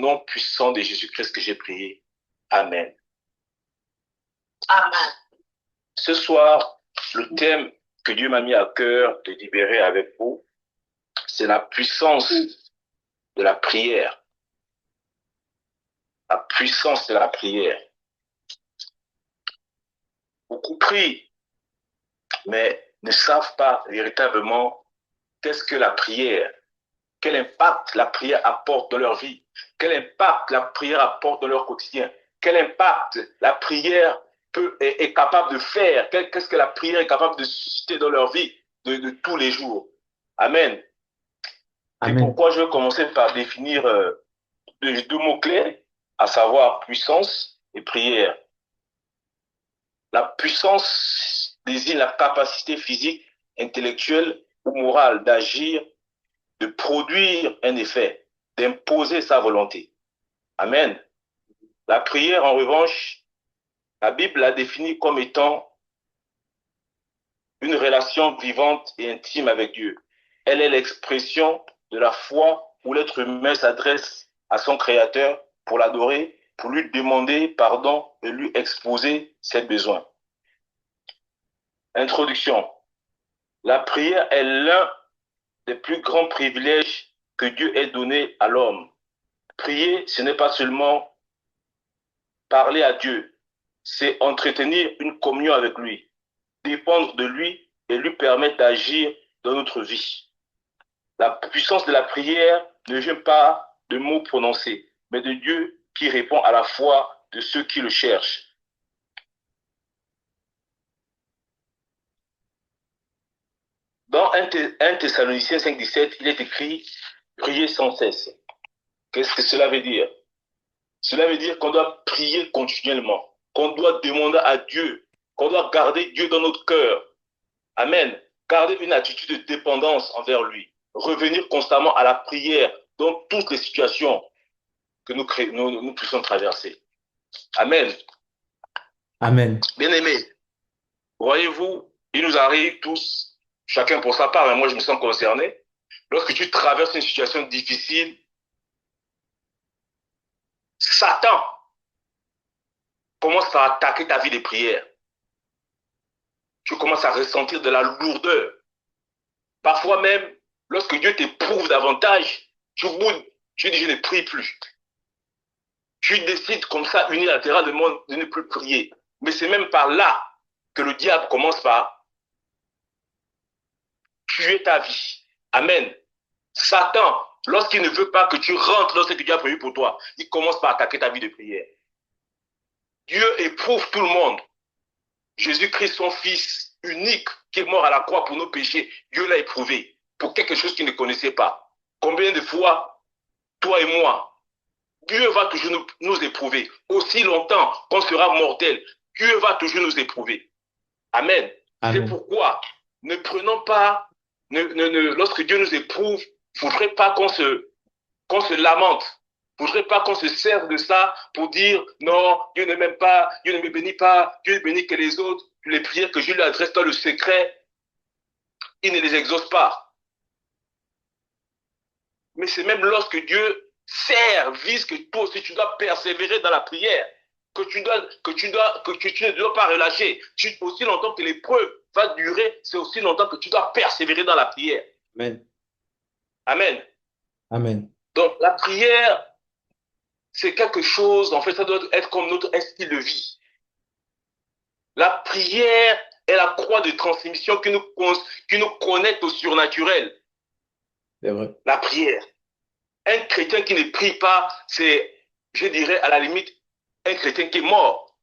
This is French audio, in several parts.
nom puissant de Jésus-Christ que j'ai prié. Amen. Amen. Ce soir, le thème que Dieu m'a mis à cœur de libérer avec vous, c'est la puissance de la prière. La puissance de la prière. Beaucoup prient, mais ne savent pas véritablement qu'est-ce que la prière, quel impact la prière apporte dans leur vie, quel impact la prière apporte dans leur quotidien, quel impact la prière est capable de faire, qu'est-ce que la prière est capable de susciter dans leur vie de tous les jours. Amen. C'est pourquoi je vais commencer par définir les deux mots-clés, à savoir puissance et prière. La puissance désigne la capacité physique, intellectuelle ou morale d'agir, de produire un effet, d'imposer sa volonté. Amen. La prière, en revanche, la Bible la définit comme étant une relation vivante et intime avec Dieu. Elle est l'expression de la foi où l'être humain s'adresse à son Créateur pour l'adorer, pour lui demander pardon et lui exposer ses besoins. Introduction. La prière est l'un des plus grands privilèges que Dieu ait donné à l'homme. Prier, ce n'est pas seulement parler à Dieu, c'est entretenir une communion avec lui, dépendre de lui et lui permettre d'agir dans notre vie. La puissance de la prière ne vient pas de mots prononcés, mais de Dieu qui répond à la foi de ceux qui le cherchent. Dans 1 Thessaloniciens 5,17, il est écrit « Priez sans cesse ». Qu'est-ce que cela veut dire? Cela veut dire qu'on doit prier continuellement, qu'on doit demander à Dieu, qu'on doit garder Dieu dans notre cœur. Amen. Garder une attitude de dépendance envers lui. Revenir constamment à la prière dans toutes les situations que nous puissions traverser. Amen. Amen. Bien-aimés, voyez-vous, il nous arrive tous, chacun pour sa part, et moi je me sens concerné, lorsque tu traverses une situation difficile, Satan commence à attaquer ta vie de prière. Tu commences à ressentir de la lourdeur. Parfois même, lorsque Dieu t'éprouve davantage, tu boudes, tu dis je ne prie plus. Tu décides comme ça unilatéralement de ne plus prier. Mais c'est même par là que le diable commence par tuer ta vie. Amen. Satan, lorsqu'il ne veut pas que tu rentres dans ce que Dieu a prévu pour toi, il commence par attaquer ta vie de prière. Dieu éprouve tout le monde. Jésus-Christ, son Fils unique, qui est mort à la croix pour nos péchés, Dieu l'a éprouvé pour quelque chose qu'il ne connaissait pas. Combien de fois, toi et moi, Dieu va toujours nous éprouver. Aussi longtemps qu'on sera mortel, Dieu va toujours nous éprouver. Amen. C'est pourquoi ne prenons pas, lorsque Dieu nous éprouve, il ne faudrait pas qu'on se lamente. Il ne faudrait pas qu'on se serve de ça pour dire non, Dieu ne m'aime pas, Dieu ne me bénit pas, Dieu ne bénit que les autres. Les prières que je lui adresse dans le secret, il ne les exauce pas. Mais c'est même lorsque Dieu vise que toi aussi tu dois persévérer dans la prière, que tu ne dois pas relâcher. Aussi longtemps que l'épreuve va durer, c'est aussi longtemps que tu dois persévérer dans la prière. Amen. Amen. Amen. Donc la prière, c'est quelque chose, en fait, ça doit être comme notre style de vie. La prière est la croix de transmission qui nous connecte au surnaturel. C'est vrai. La prière. Un chrétien qui ne prie pas, c'est, je dirais, à la limite, un chrétien qui est mort.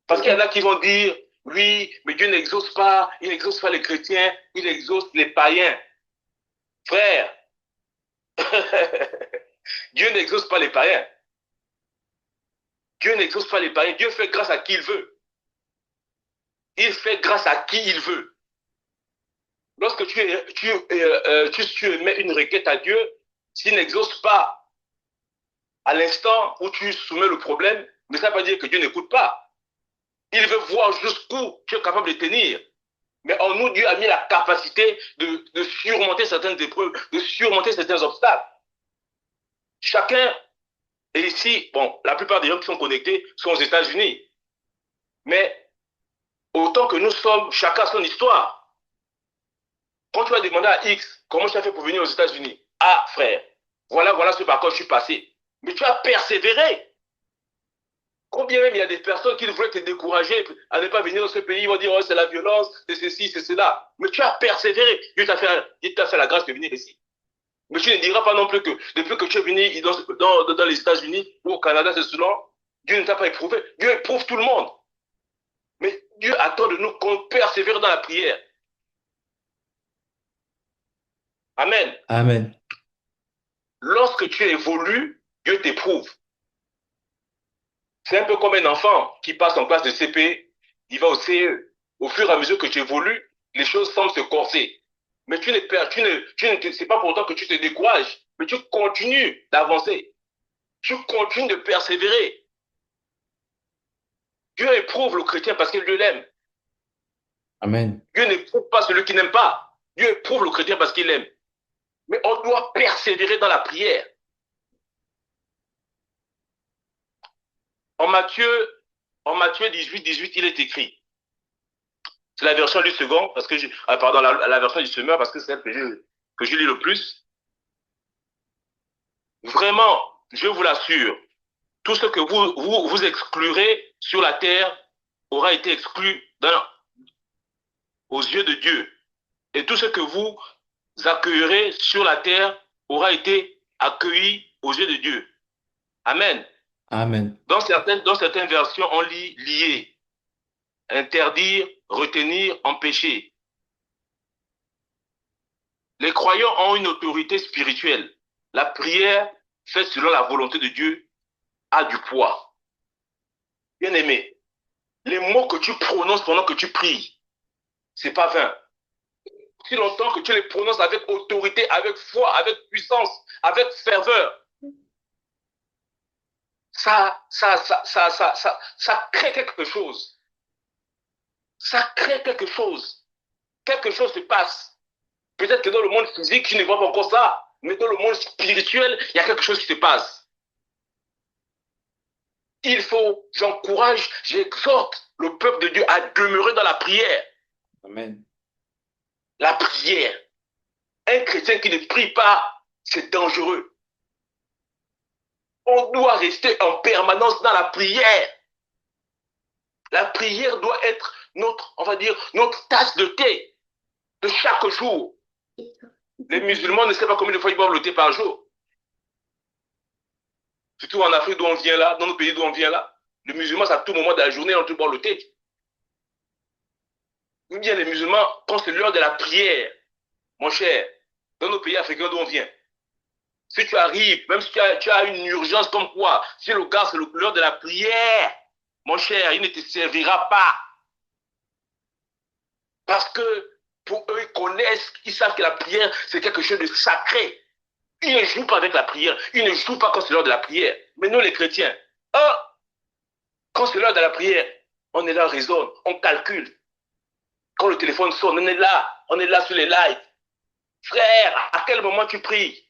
Parce qu'il y en a qui vont dire, oui, mais Dieu n'exauce pas, il n'exauce pas les chrétiens, il exauce les païens. Frère, Dieu n'exauce pas les païens. Dieu n'exauce pas les païens. Dieu fait grâce à qui il veut. Il fait grâce à qui il veut. Lorsque tu mets une requête à Dieu, s'il n'exauce pas à l'instant où tu soumets le problème, mais ça ne veut pas dire que Dieu n'écoute pas. Il veut voir jusqu'où tu es capable de tenir. Mais en nous, Dieu a mis la capacité de surmonter certaines épreuves, de surmonter certains obstacles. Chacun, et ici, bon, la plupart des gens qui sont connectés sont aux États-Unis. Mais autant que nous sommes, chacun son histoire. Quand tu vas demander à X comment tu as fait pour venir aux États-Unis, ah frère, voilà ce par quoi je suis passé. Mais tu as persévéré. Combien même il y a des personnes qui voulaient te décourager à ne pas venir dans ce pays, ils vont dire oh, c'est la violence, c'est ceci, c'est cela. Mais tu as persévéré. Dieu t'a fait la grâce de venir ici. Mais tu ne diras pas non plus que depuis que tu es venu dans les États-Unis ou au Canada, c'est souvent, Dieu ne t'a pas éprouvé. Dieu éprouve tout le monde. Mais Dieu attend de nous qu'on persévère dans la prière. Amen. Amen. Lorsque tu évolues, Dieu t'éprouve. C'est un peu comme un enfant qui passe en classe de CP, il va au CE. Au fur et à mesure que tu évolues, les choses semblent se corser. Mais c'est pas pour autant que tu te décourages, mais tu continues d'avancer. Tu continues de persévérer. Dieu éprouve le chrétien parce qu'il l'aime. Amen. Dieu n'éprouve pas celui qui n'aime pas. Dieu éprouve le chrétien parce qu'il l'aime. Mais on doit persévérer dans la prière. En Matthieu 18, il est écrit. C'est la version du second, parce que la version du semeur, parce que c'est celle que je lis le plus. Vraiment, je vous l'assure, tout ce que vous exclurez sur la terre aura été exclu aux yeux de Dieu. Et tout ce que vous accueillerez sur la terre aura été accueilli aux yeux de Dieu. Amen. Amen. Dans certaines versions, on lit lier, interdire, retenir, empêcher. Les croyants ont une autorité spirituelle. La prière faite selon la volonté de Dieu a du poids. Bien aimé, les mots que tu prononces pendant que tu pries, c'est pas vain. Si longtemps que tu les prononces avec autorité, avec foi, avec puissance, avec ferveur, ça crée quelque chose. Ça crée quelque chose. Quelque chose se passe. Peut-être que dans le monde physique, tu ne vois pas encore ça, mais dans le monde spirituel, il y a quelque chose qui se passe. J'encourage, j'exhorte le peuple de Dieu à demeurer dans la prière. Amen. La prière. Un chrétien qui ne prie pas, c'est dangereux. On doit rester en permanence dans la prière. La prière doit être notre tasse de thé de chaque jour. Les musulmans ne savent pas combien de fois ils boivent le thé par jour. Surtout en Afrique d'où on vient là, dans nos pays d'où on vient là. Les musulmans, à tout moment de la journée, on te boit le thé. Ou bien les musulmans, quand c'est l'heure de la prière, mon cher, dans nos pays africains d'où on vient, si tu arrives, même si tu as une urgence comme quoi, si le gars, c'est l'heure de la prière, mon cher, il ne te servira pas. Parce que pour eux, ils connaissent, ils savent que la prière, c'est quelque chose de sacré. Ils ne jouent pas avec la prière. Ils ne jouent pas quand c'est l'heure de la prière. Mais nous, les chrétiens, quand c'est l'heure de la prière, on est là, on raisonne, on calcule. Quand le téléphone sonne, on est là sur les lives. Frère, à quel moment tu pries?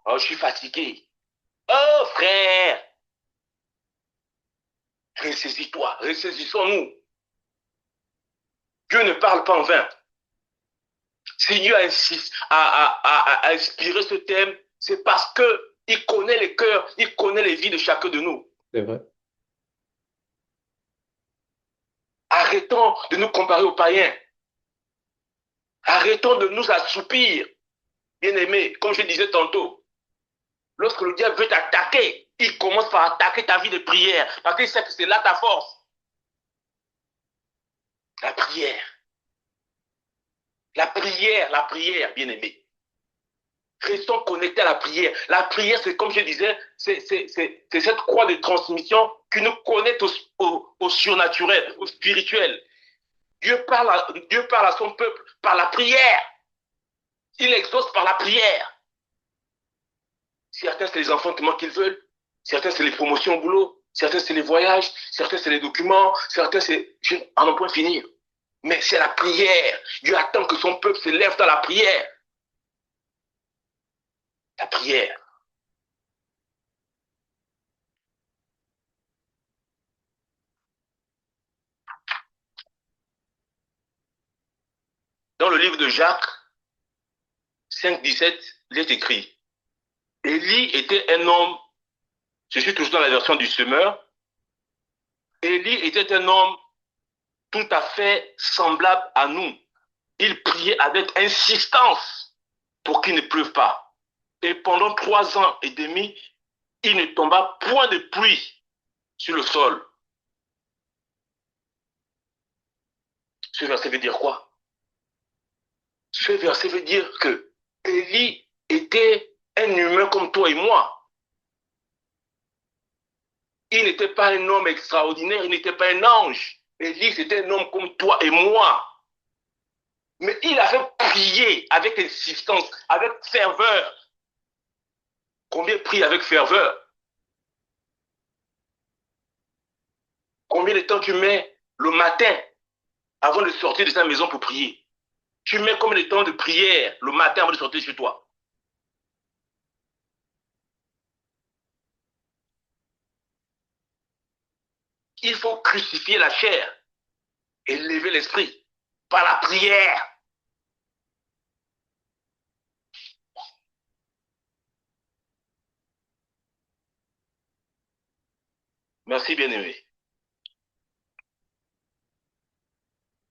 Oh, je suis fatigué. Oh, frère, ressaisis-toi, ressaisissons-nous. Dieu ne parle pas en vain. Si Dieu a inspiré ce thème, c'est parce qu'il connaît les cœurs, il connaît les vies de chacun de nous. C'est vrai. Arrêtons de nous comparer aux païens. Arrêtons de nous assoupir. Bien-aimé, comme je disais tantôt, lorsque le diable veut t'attaquer, il commence par attaquer ta vie de prière, parce qu'il sait que c'est là ta force. La prière. La prière, bien-aimé. Restons connectés à la prière. La prière, c'est comme je disais, c'est cette croix de transmission qui nous connecte au surnaturel, au spirituel. Dieu parle à son peuple par la prière. Il exauce par la prière. Certains, c'est les enfantements qu'ils veulent. Certains, c'est les promotions au boulot. Certains, c'est les voyages. Certains, c'est les documents. Certains, c'est... En un point finir. Mais c'est la prière. Dieu attend que son peuple se lève dans la prière. La prière. Dans le livre de Jacques 5,17, il est écrit, Élie était un homme, je suis toujours dans la version du semeur, Élie était un homme tout à fait semblable à nous. Il priait avec insistance pour qu'il ne pleuve pas. Et pendant 3 ans et demi, il ne tomba point de pluie sur le sol. Ce verset veut dire quoi? Ce verset veut dire que Élie était un humain comme toi et moi. Il n'était pas un homme extraordinaire, il n'était pas un ange. Élie, c'était un homme comme toi et moi. Mais il avait prié avec insistance, avec ferveur. Combien prie avec ferveur? Combien de temps tu mets le matin avant de sortir de sa maison pour prier? Tu mets combien de temps de prière le matin avant de sortir chez toi? Il faut crucifier la chair et lever l'esprit par la prière. Merci, bien-aimé.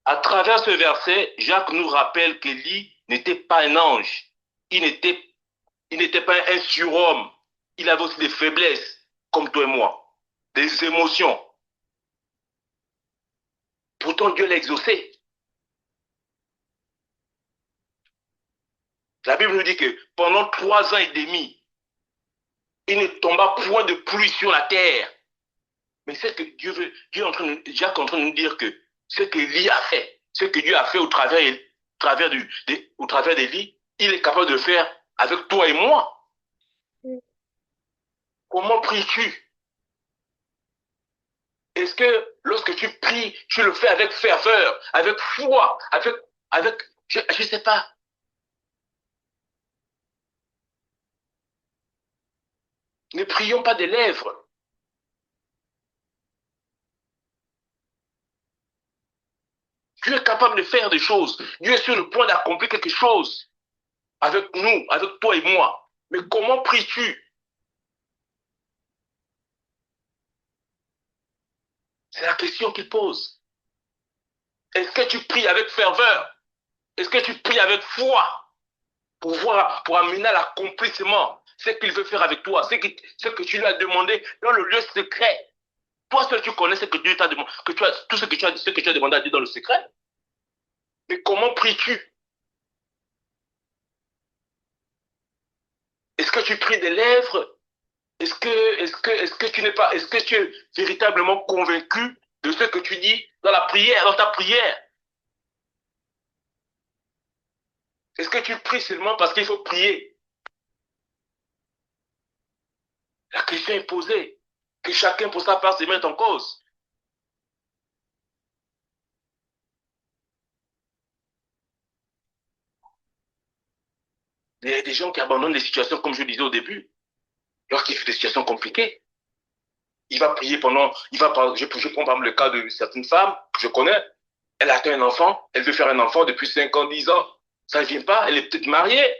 À travers ce verset, Jacques nous rappelle qu'Élie n'était pas un ange. Il n'était pas un surhomme. Il avait aussi des faiblesses, comme toi et moi, des émotions. Pourtant, Dieu l'a exaucé. La Bible nous dit que pendant 3 ans et demi, il ne tomba point de pluie sur la terre. Mais c'est que Jacques est en train de nous dire que ce qu'Élie a fait, ce que Dieu a fait au travers d'Élie, il est capable de le faire avec toi et moi. Comment pries-tu? Est-ce que lorsque tu pries, tu le fais avec ferveur, avec foi, je ne sais pas. Ne prions pas des lèvres. Dieu est capable de faire des choses. Dieu est sur le point d'accomplir quelque chose avec nous, avec toi et moi. Mais comment pries-tu? C'est la question qu'il pose. Est-ce que tu pries avec ferveur? Est-ce que tu pries avec foi pour amener à l'accomplissement ce qu'il veut faire avec toi, ce que tu lui as demandé dans le lieu secret? Toi seul tu connais ce que Dieu t'a demandé, tout ce que tu as demandé à Dieu dans le secret. Mais comment pries-tu? Est-ce que tu pries des lèvres? Est-ce que tu es véritablement convaincu de ce que tu dis dans la prière, dans ta prière? Est-ce que tu pries seulement parce qu'il faut prier? La question est posée. Que chacun pour sa part se mette en cause. Il y a des gens qui abandonnent les situations, comme je disais au début, lorsqu'il fait des situations compliquées. Il va prier je prends par exemple le cas de certaines femmes que je connais. Elle a un enfant, elle veut faire un enfant depuis 5 ans, 10 ans. Ça ne vient pas, elle est peut-être mariée.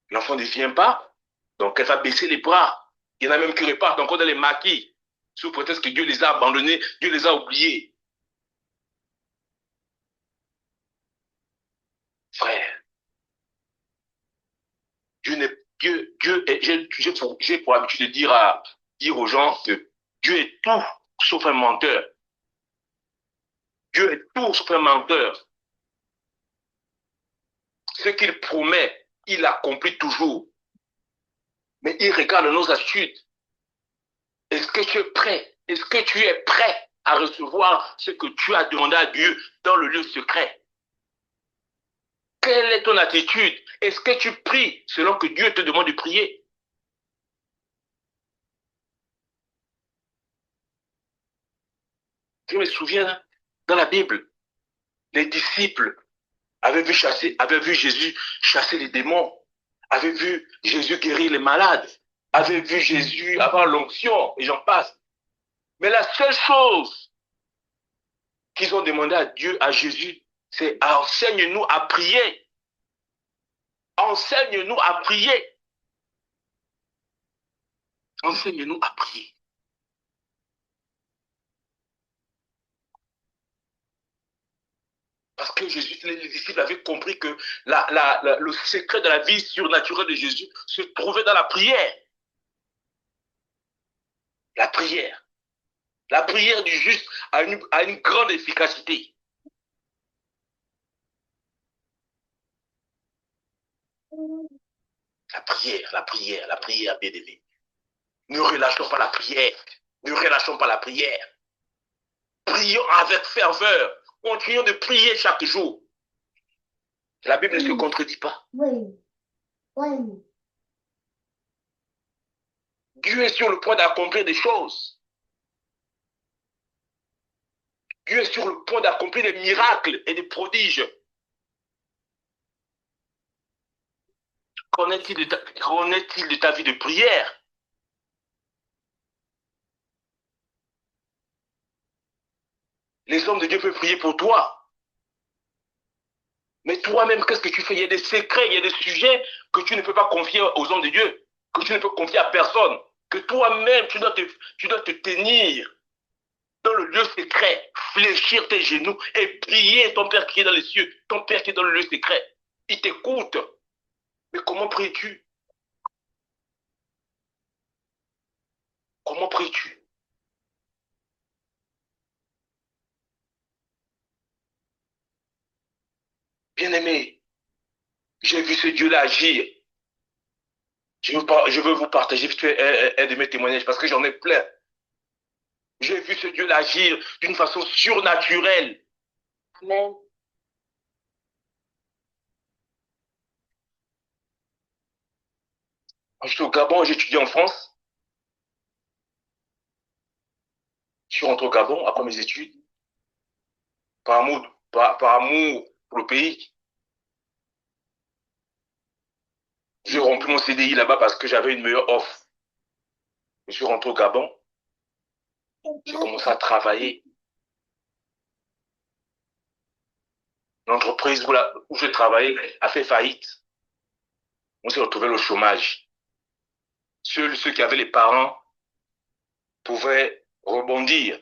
L'enfant ne vient pas, donc elle va baisser les bras. Il y en a même qui repartent encore dans les maquis, sous prétexte que Dieu les a abandonnés, Dieu les a oubliés. Frère, j'ai pour habitude de dire aux gens que Dieu est tout sauf un menteur. Dieu est tout sauf un menteur. Ce qu'il promet, il accomplit toujours. Mais il regarde nos attitudes. Est-ce que tu es prêt? Est-ce que tu es prêt à recevoir ce que tu as demandé à Dieu dans le lieu secret? Quelle est ton attitude? Est-ce que tu pries selon que Dieu te demande de prier? Je me souviens, dans la Bible, les disciples avaient vu Jésus chasser les démons, avaient vu Jésus guérir les malades, avaient vu Jésus avoir l'onction, et j'en passe. Mais la seule chose qu'ils ont demandé à Dieu, à Jésus, c'est enseigne-nous à prier. Enseigne-nous à prier. Enseigne-nous à prier. Parce que Jésus, les disciples avaient compris que le secret de la vie surnaturelle de Jésus se trouvait dans la prière. La prière. La prière du juste a une grande efficacité. La prière, bien aimé. Ne relâchons pas la prière. Ne relâchons pas la prière. Prions avec ferveur. Continuons de prier chaque jour. La Bible ne se contredit pas. Dieu est sur le point d'accomplir des choses. Dieu est sur le point d'accomplir des miracles et des prodiges. Qu'en est-il de ta vie de prière? Les hommes de Dieu peuvent prier pour toi. Mais toi-même, qu'est-ce que tu fais? Il y a des secrets, il y a des sujets que tu ne peux pas confier aux hommes de Dieu, que tu ne peux confier à personne, que toi-même, tu dois te tenir dans le lieu secret, fléchir tes genoux et prier ton Père qui est dans les cieux, ton Père qui est dans le lieu secret. Il t'écoute. Mais comment pries-tu? Comment pries-tu? Bien-aimé, j'ai vu ce Dieu-là agir. Je veux vous partager un de mes témoignages parce que j'en ai plein. J'ai vu ce Dieu-là agir d'une façon surnaturelle. Amen. Quand j'étais au Gabon, j'étudiais en France. Je suis rentré au Gabon après mes études. Par amour pour le pays. J'ai rompu mon CDI là-bas parce que j'avais une meilleure offre. Je suis rentré au Gabon. J'ai commencé à travailler. L'entreprise où je travaillais a fait faillite. On s'est retrouvé au chômage. Seuls ceux qui avaient les parents pouvaient rebondir.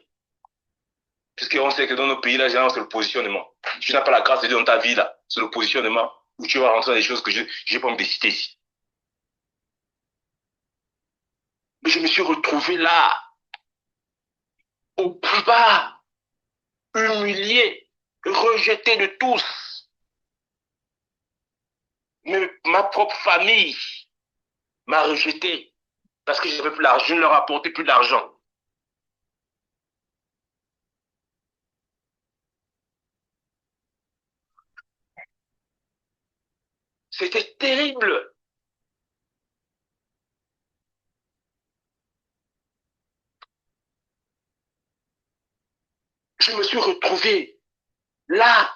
Puisqu'on sait que dans nos pays, là, c'est le positionnement. Tu n'as pas la grâce de Dieu dans ta vie, là. C'est le positionnement où tu vas rentrer dans des choses que je n'ai pas envie de citer ici. Mais je me suis retrouvé là, au plus bas, humilié, rejeté de tous. Mais ma propre famille m'a rejeté parce que j'avais plus l'argent, je ne leur apportais plus d'argent. C'était terrible. Je me suis retrouvé là.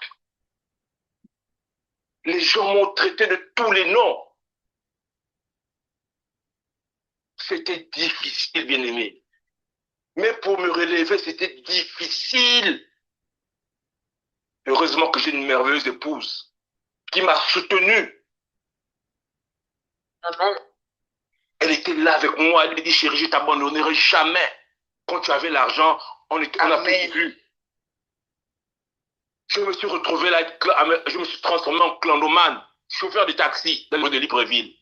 Les gens m'ont traité de tous les noms. C'était difficile, bien aimé. Mais pour me relever, c'était difficile. Heureusement que j'ai une merveilleuse épouse qui m'a soutenu. Amen. Elle était là avec moi. Elle m'a dit, chérie, je t'abandonnerai jamais. Quand tu avais l'argent, on a plus vu. Je me suis retrouvé là, je me suis transformé en clandomane, chauffeur de taxi dans le de Libreville.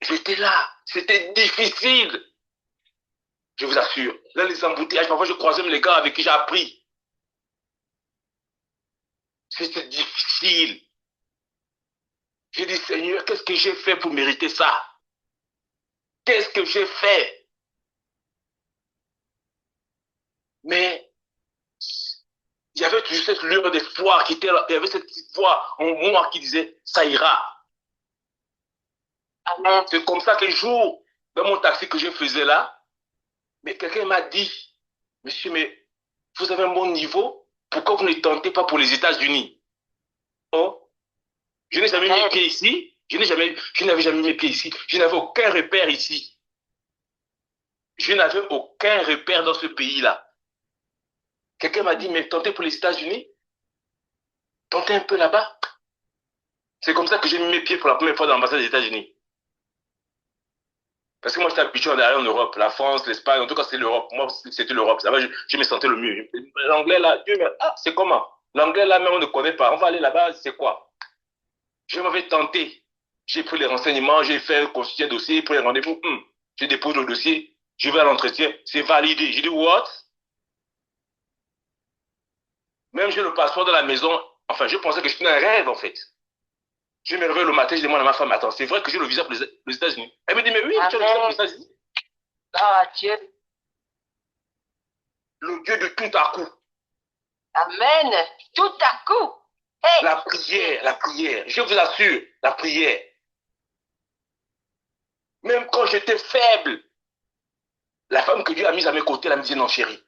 J'étais là, c'était difficile. Je vous assure. Là, les embouteillages, parfois je croisais les gars avec qui j'ai appris. C'était difficile. J'ai dit, Seigneur, qu'est-ce que j'ai fait pour mériter ça? Qu'est-ce que j'ai fait? Mais il y avait toujours cette lueur d'espoir qui était là. Il y avait cette petite voix en moi qui disait, ça ira. Amen. C'est comme ça qu'un jour, dans mon taxi que je faisais là, mais quelqu'un m'a dit, monsieur, mais vous avez un bon niveau, pourquoi vous ne tentez pas pour les États-Unis? Oh, je n'ai jamais mis les pieds ici, je n'avais jamais mis mes pieds ici, je n'avais aucun repère ici. Je n'avais aucun repère dans ce pays-là. Quelqu'un m'a dit, mais tentez pour les États-Unis, tentez un peu là-bas. C'est comme ça que j'ai mis mes pieds pour la première fois dans l'ambassade des États-Unis. Parce que moi, j'étais habitué à aller en Europe, la France, l'Espagne, en tout cas, c'est l'Europe. Moi, c'était l'Europe. Là-bas, je me sentais le mieux. L'anglais, là, Dieu, mais, ah, c'est comment? L'anglais, là, même, on ne connaît pas. On va aller là-bas, c'est quoi? Je m'avais tenté. J'ai pris les renseignements, j'ai fait constituer un dossier, pris un rendez-vous. Je dépose le dossier, je vais à l'entretien, c'est validé. J'ai dit, what? Même j'ai le passeport de la maison. Enfin, je pensais que c'était un rêve, en fait. Je me réveille le matin, je demande à ma femme, attends, c'est vrai que j'ai le visa pour les États-Unis? Elle me dit, mais oui, tu as le visa pour les États-Unis. Ah, Dieu. Le Dieu de tout à coup. Amen. Tout à coup. Hey. La prière, je vous assure, la prière. Même quand j'étais faible, la femme que Dieu a mise à mes côtés, elle me disait, non chérie,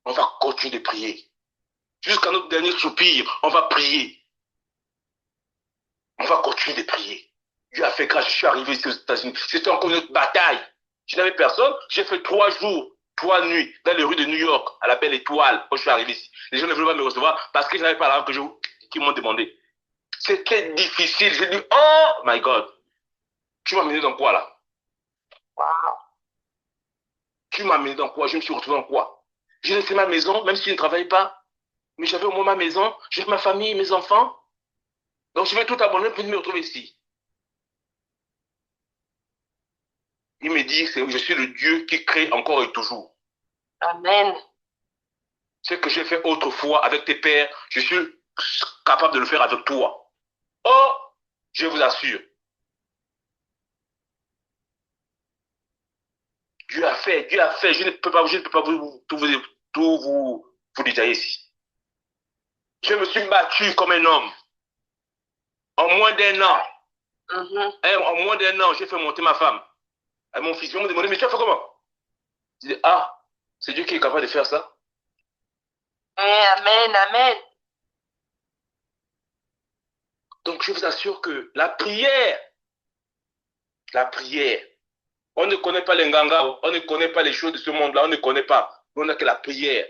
on va continuer de prier. Jusqu'à notre dernier soupir, on va prier. On va continuer de prier. Dieu a fait grâce, je suis arrivé ici aux États-Unis. C'était encore une autre bataille. Je n'avais personne. J'ai fait 3 jours, 3 nuits dans les rues de New York, à la Belle Étoile, quand je suis arrivé ici. Les gens ne voulaient pas me recevoir parce que je n'avais pas l'argent qu'ils m'ont demandé. C'était difficile. J'ai dit, oh my God. Tu m'as mené dans quoi là? Wow. Tu m'as mené dans quoi? Je me suis retrouvé dans quoi? J'ai laissé ma maison, même si je ne travaillais pas. Mais j'avais au moins ma maison, j'ai ma famille, mes enfants. Donc je vais tout abandonner pour me retrouver ici. Il me dit, je suis le Dieu qui crée encore et toujours. Amen. Ce que j'ai fait autrefois avec tes pères, je suis capable de le faire avec toi. Oh, je vous assure. Dieu a fait, Dieu a fait. Je ne peux pas tout vous détailler ici. Je me suis battu comme un homme. En moins d'un an. En moins d'un an, j'ai fait monter ma femme. Et mon fils, ils m'ont demandé, mais tu as fait comment? Je dis, ah, c'est Dieu qui est capable de faire ça. Amen, amen. Donc je vous assure que la prière, on ne connaît pas les nganga, on ne connaît pas les choses de ce monde-là, on ne connaît pas. On n'a que la prière.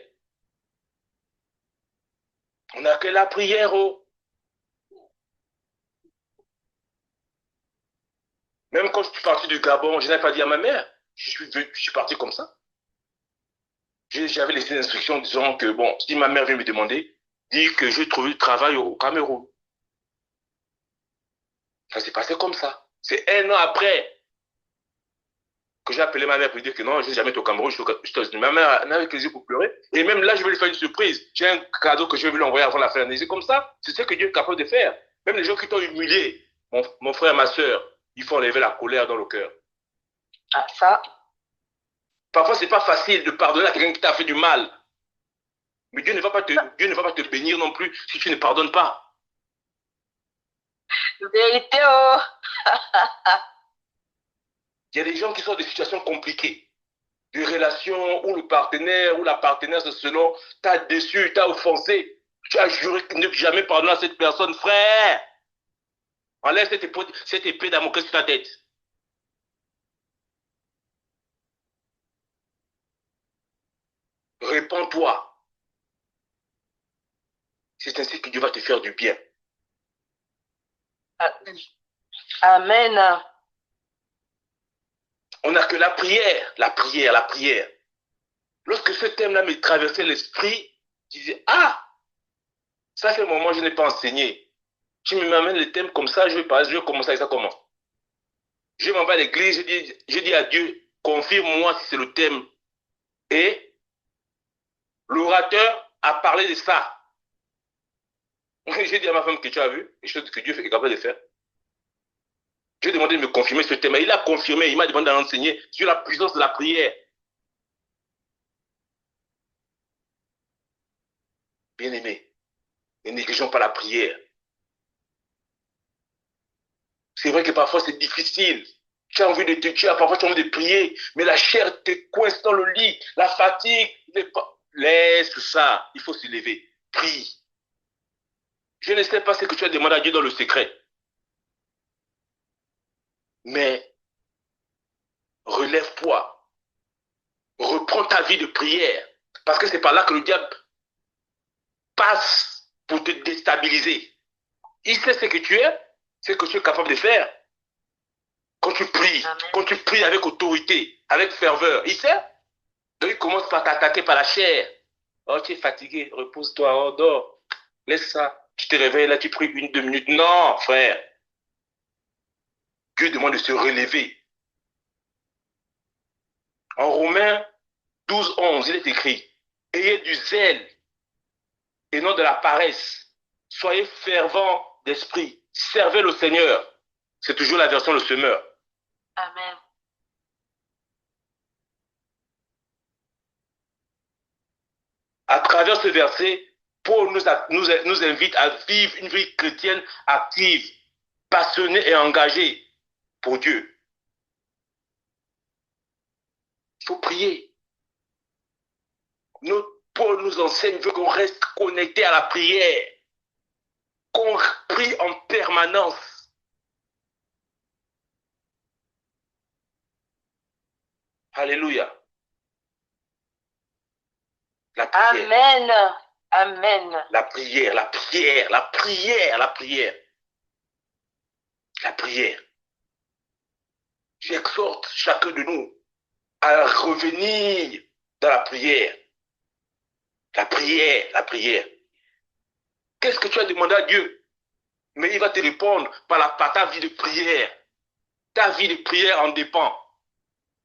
On n'a que la prière, oh. Même quand je suis parti du Gabon, je n'avais pas dit à ma mère. Je suis parti comme ça. J'avais laissé l'instruction disant que, bon, si ma mère vient me demander, dis que j'ai trouvé du travail au Cameroun. Ça s'est passé comme ça. C'est un an après que j'ai appelé ma mère pour dire que non, je n'ai jamais été au Cameroun, je suis ma mère n'avait que les yeux pour pleurer. Et même là, je vais lui faire une surprise. J'ai un cadeau que je vais lui envoyer avant la fin de l'année. C'est comme ça. C'est ce que Dieu est capable de faire. Même les gens qui t'ont humilié, mon frère, ma soeur, il faut enlever la colère dans le cœur. Ah, ça. Parfois, c'est pas facile de pardonner à quelqu'un qui t'a fait du mal. Mais Dieu ne va pas te bénir non plus si tu ne pardonnes pas. Vérité, oh. Il y a des gens qui sont dans des situations compliquées. Des relations où le partenaire ou la partenaire, selon, t'a déçu, t'a offensé. Tu as juré de ne jamais pardonner à cette personne. Frère, enlève cette épée Damoclès sur ta tête. Répands-toi. C'est ainsi que Dieu va te faire du bien. Amen. On n'a que la prière, la prière, la prière. Lorsque ce thème-là me traversait l'esprit, je disais, ah, ça fait un moment que je n'ai pas enseigné. Tu m'amènes les thèmes comme ça, je vais commencer avec ça comment? Je m'en vais à l'église, je dis à Dieu, confirme-moi si c'est le thème. Et l'orateur a parlé de ça. J'ai dit à ma femme que tu as vu, les choses que Dieu est capable de faire. Je lui ai demandé de me confirmer ce thème. Il a confirmé, il m'a demandé d'enseigner sur la puissance de la prière. Bien-aimé, ne négligeons pas la prière. C'est vrai que parfois c'est difficile. Tu as envie de te tuer, parfois tu as envie de prier, mais la chair te coince dans le lit, la fatigue. Laisse ça, il faut se lever. Prie. Je ne sais pas ce que tu as demandé à Dieu dans le secret. Mais relève-toi. Reprends ta vie de prière. Parce que c'est par là que le diable passe pour te déstabiliser. Il sait ce que tu es, ce que tu es capable de faire. Quand tu pries, quand tu pries avec autorité, avec ferveur, il sait. Donc il commence par t'attaquer par la chair. Oh, tu es fatigué, repose-toi, oh, dors. Laisse ça. Tu te réveilles là, tu pries 1-2 minutes. Non, frère. Dieu demande de se relever. En Romains 12-11, il est écrit, ayez du zèle et non de la paresse. Soyez fervents d'esprit. Servez le Seigneur. C'est toujours la version Le Semeur. Amen. À travers ce verset, Paul nous invite à vivre une vie chrétienne active, passionnée et engagée pour Dieu. Il faut prier. Paul nous enseigne, veut qu'on reste connecté à la prière, qu'on prie en permanence. Alléluia. La prière. Amen. Amen. La prière, la prière, la prière, la prière. La prière. J'exhorte chacun de nous à revenir dans la prière. La prière, la prière. Qu'est-ce que tu as demandé à Dieu? Mais il va te répondre par ta vie de prière. Ta vie de prière en dépend.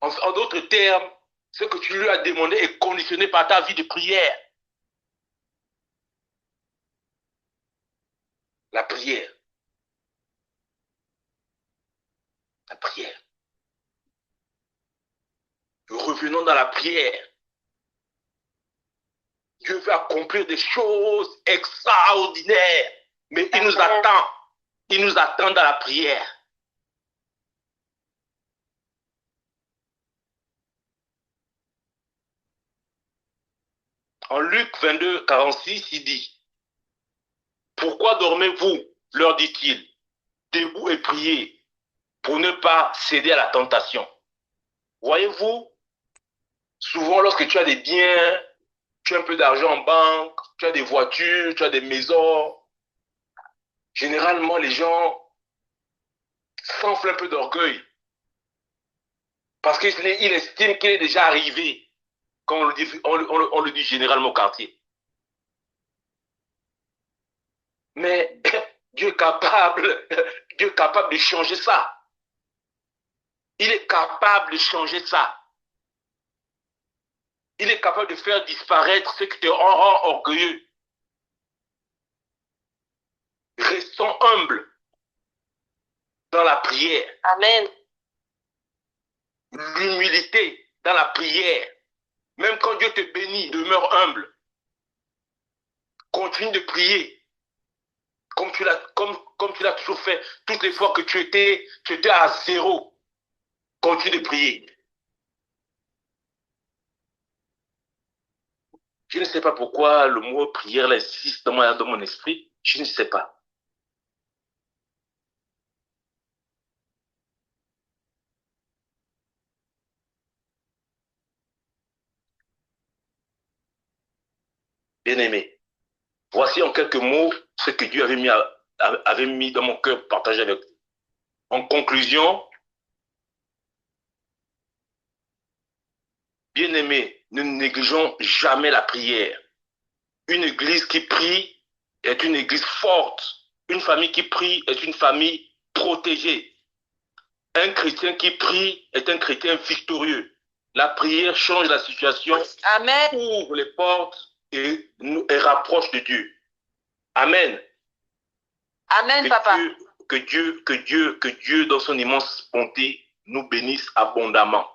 En d'autres termes, ce que tu lui as demandé est conditionné par ta vie de prière. La prière. La prière. Revenons dans la prière. Dieu veut accomplir des choses extraordinaires. Mais il nous attend. Il nous attend dans la prière. En Luc 22-46, il dit, pourquoi dormez-vous, leur dit-il, debout et priez pour ne pas céder à la tentation. Voyez-vous, souvent lorsque tu as des biens, tu as un peu d'argent en banque, tu as des voitures, tu as des maisons, généralement les gens s'enflent un peu d'orgueil parce qu'il estime qu'il est déjà arrivé, comme on le dit généralement au quartier. Mais Dieu est capable de changer ça. Il est capable de changer ça. Il est capable de faire disparaître ce qui te rend orgueilleux. Restons humbles dans la prière. Amen. L'humilité dans la prière. Même quand Dieu te bénit, demeure humble. Continue de prier. Comme tu l'as toujours fait toutes les fois que tu étais à zéro. Continue de prier. Je ne sais pas pourquoi le mot prière insiste dans mon esprit. Je ne sais pas. Bien-aimé, voici en quelques mots ce que Dieu avait mis dans mon cœur pour partager avec vous. En conclusion, bien-aimé, ne négligeons jamais la prière. Une église qui prie est une église forte. Une famille qui prie est une famille protégée. Un chrétien qui prie est un chrétien victorieux. La prière change la situation, Amen. ouvre les portes et nous rapproche de Dieu. Amen. Amen, papa. Que Dieu, dans son immense bonté, nous bénisse abondamment.